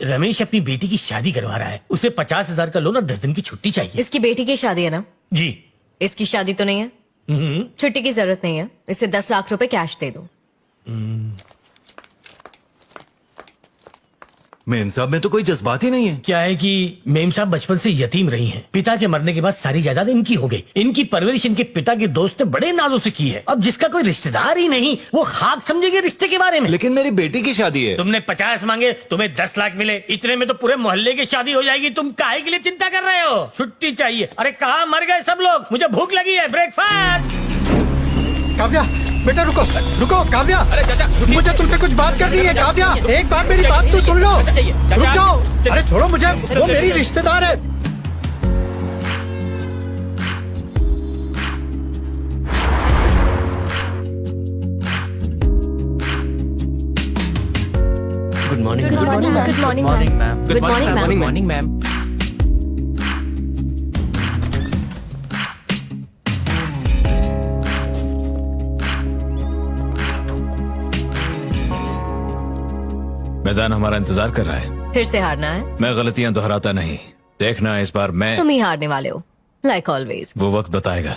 रमेश अपनी बेटी की शादी करवा रहा है, उसे 50,000 का लोन और 10 दिन की छुट्टी चाहिए। इसकी बेटी की शादी है ना? जी। इसकी शादी तो नहीं है। छुट्टी की जरूरत नहीं है, इसे 10 लाख रुपए कैश दे दो। मेम साहब में तो कोई जज्बात ही नहीं है। क्या है कि मेम साहब बचपन से यतीम रही हैं। पिता के मरने के बाद सारी जायदाद इनकी हो गई। इनकी परवरिश इनके पिता के दोस्त ने बड़े नाजों से की है। अब जिसका कोई रिश्तेदार ही नहीं, वो खाक समझेगी रिश्ते के बारे में। लेकिन मेरी बेटी की शादी है। तुमने 50 मांगे, तुम्हें 10 लाख मिले, इतने में तो पूरे मोहल्ले की शादी हो जाएगी। तुम काहे के लिए चिंता कर रहे हो? छुट्टी चाहिए। अरे कहाँ मर गए सब लोग? मुझे भूख लगी है, ब्रेकफास्ट। काव्या, बेटा रुको रुको काव्या। अरे चाचा, मुझे तुमसे कुछ बात करनी है काव्या। एक बार मेरी बात तो सुन लो। रुक जाओ। अरे छोड़ो मुझे, वो मेरी रिश्तेदार है। Good morning. Good morning ma'am. Good morning ma'am. मैदान हमारा इंतजार कर रहा है। फिर से हारना है? मैं गलतियां दोहराता नहीं। देखना इस बार मैं। तुम ही हारने वाले हो, लाइक ऑलवेज। वो वक्त बताएगा।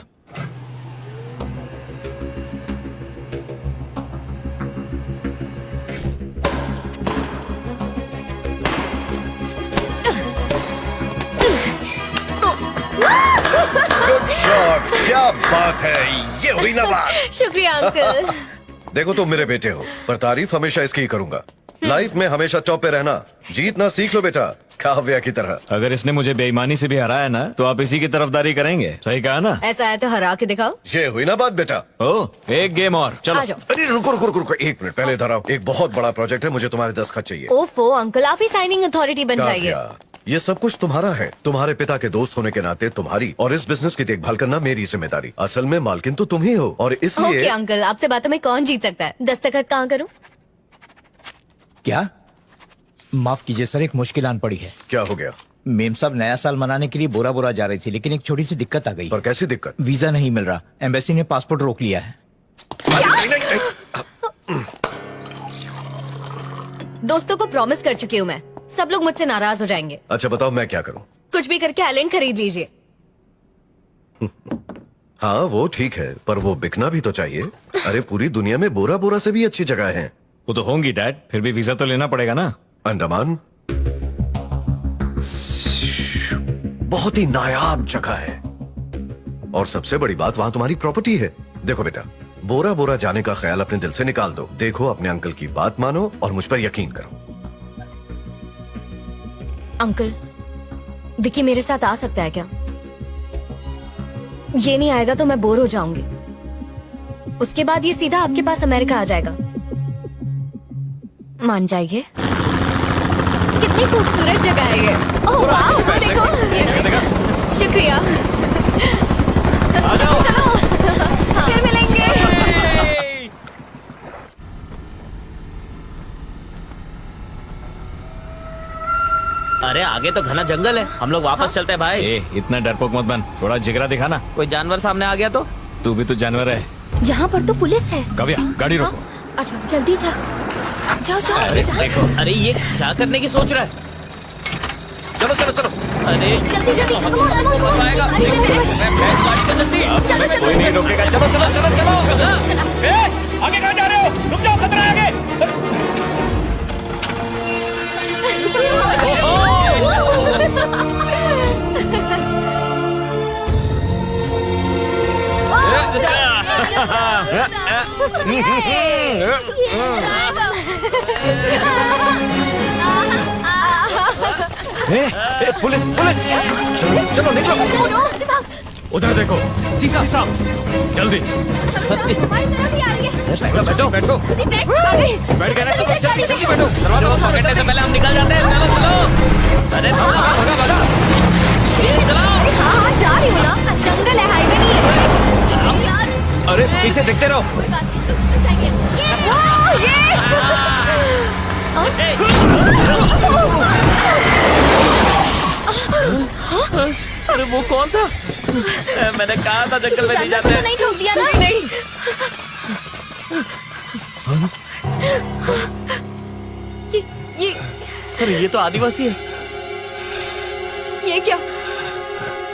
गुड शॉट, क्या बात है, ये हुई ना बात। शुक्रिया अंकल। देखो तुम मेरे बेटे हो, पर तारीफ हमेशा इसकी ही करूंगा। लाइफ में हमेशा टॉप पे रहना, जीतना सीख लो बेटा, काव्या की तरह। अगर इसने मुझे बेईमानी से भी हराया ना, तो आप इसी की तरफदारी करेंगे। सही कहा ना? ऐसा है तो हरा के दिखाओ। ये हुई ना बात बेटा। ओ, एक गेम और चलो। आ जाओ। अरे रुको रुको रुको रुको, एक मिनट पहले इधर आओ। एक बहुत बड़ा प्रोजेक्ट है, मुझे तुम्हारे दस्तखत चाहिए। ओफो अंकल, आप ही साइनिंग अथॉरिटी बन जाइए। काव्या, ये सब कुछ तुम्हारा है। तुम्हारे पिता के दोस्त होने के नाते तुम्हारी और इस बिजनेस की देखभाल करना मेरी जिम्मेदारी। असल में मालकिन तो तुम ही हो, और ओके इसलिए अंकल, आपसे बातों में कौन जीत सकता है? दस्तखत कहाँ करूँ? क्या? माफ कीजिए सर, एक मुश्किल आन पड़ी है। क्या हो गया? मेम साहब नया साल मनाने के लिए बोरा बोरा जा रही थी, लेकिन एक छोटी सी दिक्कत आ गई। पर कैसी दिक्कत? वीजा नहीं मिल रहा, एम्बेसी ने पासपोर्ट रोक लिया है। दोस्तों को प्रॉमिस कर चुकी हूँ मैं, सब लोग मुझसे नाराज हो जाएंगे। अच्छा बताओ मैं क्या करूं? कुछ भी करके आइलैंड खरीद लीजिए। हाँ वो ठीक है, पर वो बिकना भी तो चाहिए। अरे पूरी दुनिया में बोरा बोरा से भी अच्छी जगह है। वो तो होंगी डैड, फिर भी वीजा तो लेना पड़ेगा ना। अंडमान बहुत ही नायाब जगह है, और सबसे बड़ी बात वहां तुम्हारी प्रॉपर्टी है। देखो बेटा, बोरा बोरा जाने का ख्याल अपने दिल से निकाल दो। देखो अपने अंकल की बात मानो और मुझ पर यकीन करो। अंकल, विकी मेरे साथ आ सकता है क्या? ये नहीं आएगा तो मैं बोर हो जाऊंगी। उसके बाद ये सीधा आपके पास अमेरिका आ जाएगा। मान जाइए। कितनी खूबसूरत जगह है ये। ओह वाह, वो देखो। शुक्रिया। चलो फिर मिलेंगे। अरे आगे तो घना जंगल है, हम लोग वापस चलते हैं भाई। ए, इतना डरपोक मत बन, थोड़ा जिगरा दिखाना। कोई जानवर सामने आ गया तो? तू भी तो जानवर है। यहाँ पर तो पुलिस है। काव्या, गाड़ी रोको। अच्छा जल्दी जा। जाओ जाओ। अरे देखो, अरे ये क्या करने की सोच रहा है? चलो चलो चलो। अरे जल्दी जल्दी। कौन आएगा? गाड़ी को जल्दी। चलो चलो। कोई नहीं रोकेगा। चलो चलो चलो चलो। ए, आगे कहाँ जा रहे हो? रुक जाओ, खतरा है आगे। पुलिस पुलिस, चलो चलो निकलो। उधर देखो। सीसा सीसा, जल्दी बैठो बैठो। बैठ गए ना सब? जल्दी जल्दी बैठो। दरवाजा बंद करने से पहले हम निकल जाते हैं। चलो चलो। अरे भागा भागा भागा। चलाओ। हाँ जा रही हूँ ना, जंगल है, हाईवे नहीं है यार। अरे पीछे देखते रहो। अरे वो कौन था? मैंने कहा था जंगल में नहीं जाते। नहीं ठोक दिया ना? नहीं। ये अरे ये तो आदिवासी है। ये क्या?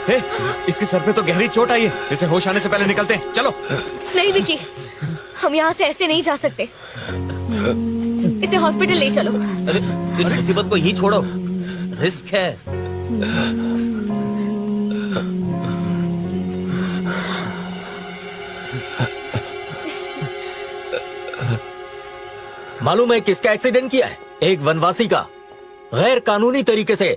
हे, इसके सर पे तो गहरी चोट आई है, इसे होश आने से पहले निकलते हैं, चलो। नहीं विकी, हम यहाँ से ऐसे नहीं जा सकते। इसे हॉस्पिटल ले चलो। अरे इस मुसीबत को ही छोड़ो, रिस्क है। मालूम है किसका एक्सीडेंट किया है? एक वनवासी का। गैर कानूनी तरीके से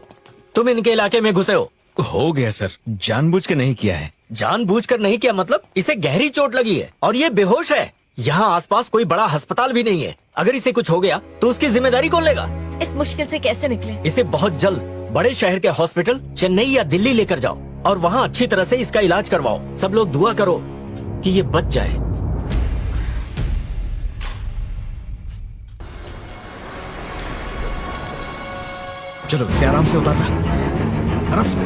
तुम इनके इलाके में घुसे हो गया सर, जानबूझ के नहीं किया है। जानबूझकर नहीं किया मतलब? इसे गहरी चोट लगी है और ये बेहोश है। यहाँ आसपास कोई बड़ा अस्पताल भी नहीं है। अगर इसे कुछ हो गया तो उसकी जिम्मेदारी कौन लेगा? इस मुश्किल से कैसे निकले? इसे बहुत जल्द बड़े शहर के हॉस्पिटल चेन्नई या दिल्ली लेकर जाओ और वहाँ अच्छी तरह से इसका इलाज करवाओ। सब लोग दुआ करो कि ये बच जाए। चलो इसे आराम से उतारना, आराम से।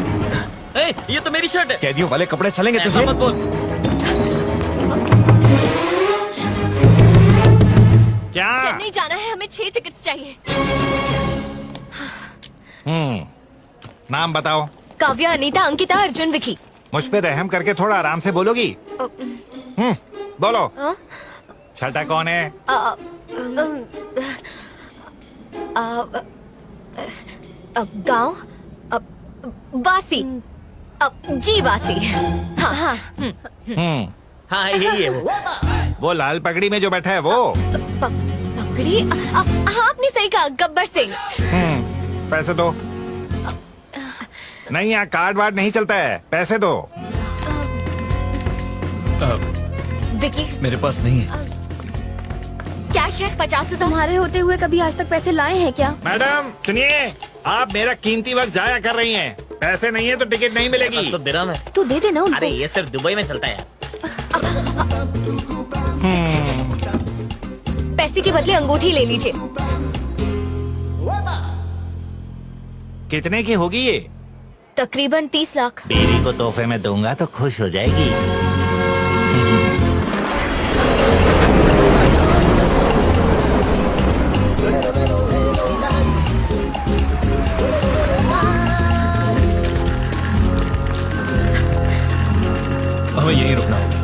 ए, ये तो मेरी शर्ट है। कैदियों वाले कपड़े चलेंगे ऐसा तुझे? मत बोल। क्या? चेन्नई जाना है, हमें 6 टिकट्स चाहिए। नाम बताओ। काव्या, अनीता, अंकिता, अर्जुन, विकी। मुझ पे रहम करके थोड़ा आराम से बोलोगी? बोलो। हाँ? छठा कौन है? गांव वासी, जी वासी। हाँ हाँ। हाँ यही है वो लाल पगड़ी में जो बैठा है वो? पकड़ी? हाँ आपने सही कहा, गब्बर सिंह। पैसे दो। नहीं, यहाँ कार्ड वार्ड नहीं चलता है, पैसे दो। विकी, मेरे पास नहीं है। कैश है 50,000। तुम्हारे होते हुए कभी आज तक पैसे लाए हैं क्या? मैडम सुनिए, आप मेरा कीमती वक्त जाया कर रही हैं। पैसे नहीं है तो टिकट नहीं मिलेगी। तो दिरहम है। तो दे देना उनको। अरे ये सिर्फ दुबई में चलता है। पैसे के बदले अंगूठी ले लीजिए। कितने की होगी ये? तकरीबन 30 लाख। बीवी को तोहफे में दूंगा तो खुश हो जाएगी। हमें यहीं रुकना होगा।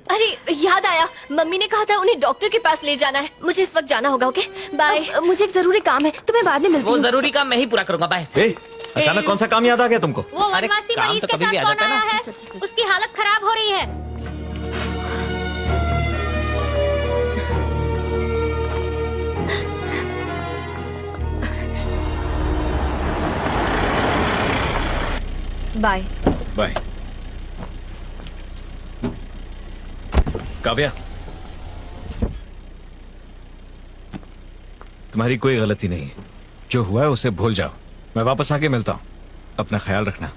अरे याद आया, मम्मी ने कहा था उन्हें डॉक्टर के पास ले जाना है। मुझे इस वक्त जाना होगा। Okay bye. मुझे एक जरूरी काम है, तुम्हें बाद में मिलती वो हूँ। जरूरी काम मैं ही पूरा करूंगा। बाय। अचानक कौन सा काम याद आ गया तुमको? वो अरे, वनवासी काम मरीज तो के कभी भी साथ आ कौन जाता है आया ना। है? उसकी हालत खराब हो रही है। बाय। बाय। काव्या, तुम्हारी कोई गलती नहीं है। जो हुआ है उसे भूल जाओ। मैं वापस आके मिलता हूँ। अपना ख्याल रखना।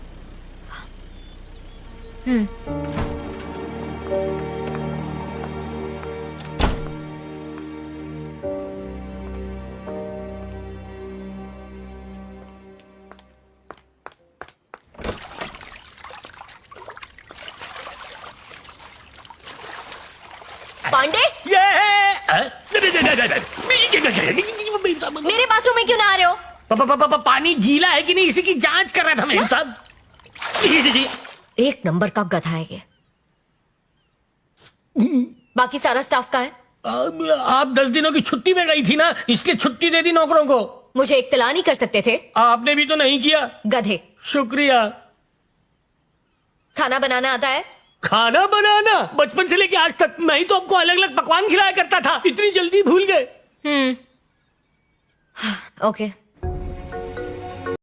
पांडे, मेरे बाथरूम में क्यों ना आ रहे हो? पानी गीला है कि नहीं इसी की जांच कर रहा था मैं साहब। जी। एक नंबर का गधा है ये। बाकी सारा स्टाफ का है? आप 10 दिनों की छुट्टी में गई थी ना, इसलिए छुट्टी दे दी नौकरों को। मुझे इत्तला नहीं कर सकते थे? आपने भी तो नहीं किया। गधे। शुक्रिया। खाना बनाना आता है? खाना बनाना बचपन से लेके आज तक मैं ही तो आपको अलग अलग पकवान खिलाया करता था। इतनी जल्दी भूल गए? ओके।